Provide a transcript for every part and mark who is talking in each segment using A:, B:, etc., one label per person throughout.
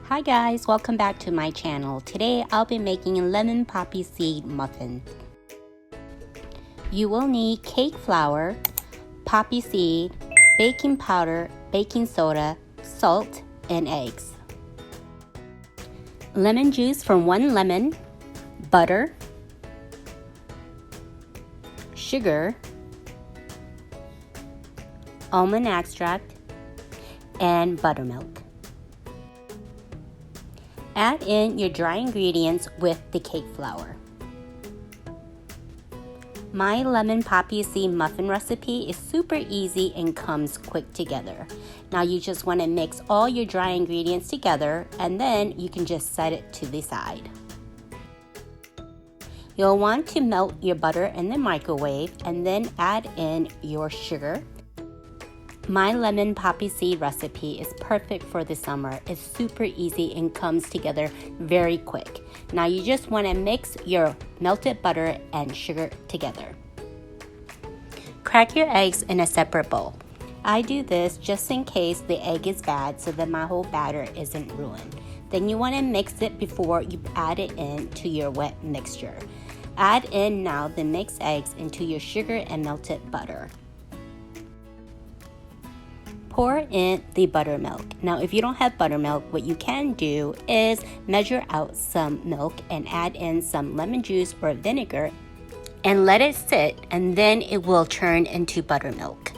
A: Hi guys, welcome back to my channel. Today I'll be making lemon poppy seed muffins. You will need cake flour, poppy seed, baking powder, baking soda, salt, and eggs. Lemon juice from 1 lemon, butter, sugar, almond extract, and buttermilk. Add in your dry ingredients with the cake flour. My lemon poppy seed muffin recipe is super easy and comes quick together. Now you just want to mix all your dry ingredients together and then you can just set it to the side. You'll want to melt your butter in the microwave and then add in your sugar. My lemon poppy seed recipe is perfect for the summer. It's super easy and comes together very quick. Now you just want to mix your melted butter and sugar together. Crack your eggs in a separate bowl. I do this just in case the egg is bad so that my whole batter isn't ruined. Then you want to mix it before you add it in to your wet mixture. Add in now the mixed eggs into your sugar and melted butter. Pour in the buttermilk. Now if you don't have buttermilk, what you can do is measure out some milk and add in some lemon juice or vinegar and let it sit, and then it will turn into buttermilk.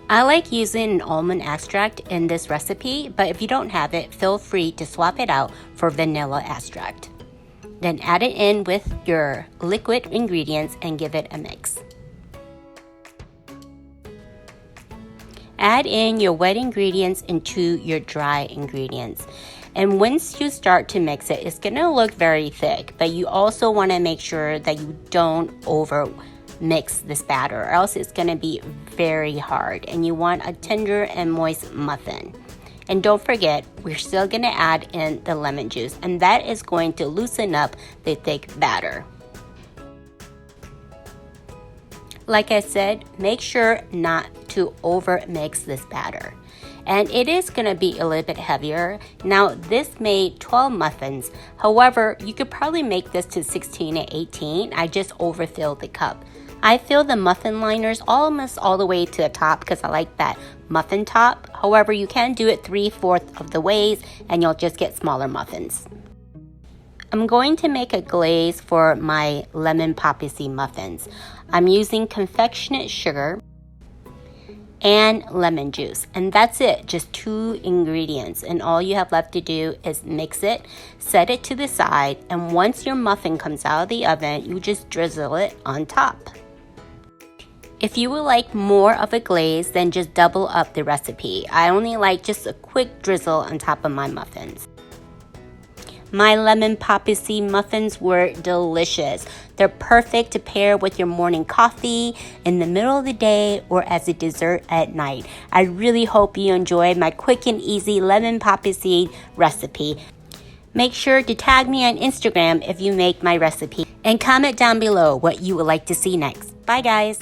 A: I like using an almond extract in this recipe, but if you don't have it, feel free to swap it out for vanilla extract. Then add it in with your liquid ingredients and give it a mix. Add in your wet ingredients into your dry ingredients. And once you start to mix it, it's gonna look very thick, but you also wanna make sure that you don't over mix this batter or else it's gonna be very hard and you want a tender and moist muffin. And don't forget, we're still gonna add in the lemon juice and that is going to loosen up the thick batter. Like I said, make sure not to over mix this batter. And it is gonna be a little bit heavier. Now this made 12 muffins. However, you could probably make this to 16 and 18. I just overfilled the cup. I fill the muffin liners almost all the way to the top because I like that muffin top. However, you can do it 3/4 of the ways and you'll just get smaller muffins. I'm going to make a glaze for my lemon poppy seed muffins. I'm using confectioner sugar and lemon juice, and that's it, just 2 ingredients, and all you have left to do is mix it, set it to the side, and once your muffin comes out of the oven, you just drizzle it on top. If you would like more of a glaze, then just double up the recipe. I only like just a quick drizzle on top of my muffins. My lemon poppy seed muffins were delicious. They're perfect to pair with your morning coffee, in the middle of the day, or as a dessert at night. I really hope you enjoyed my quick and easy lemon poppy seed recipe. Make sure to tag me on Instagram if you make my recipe and comment down below what you would like to see next. Bye guys!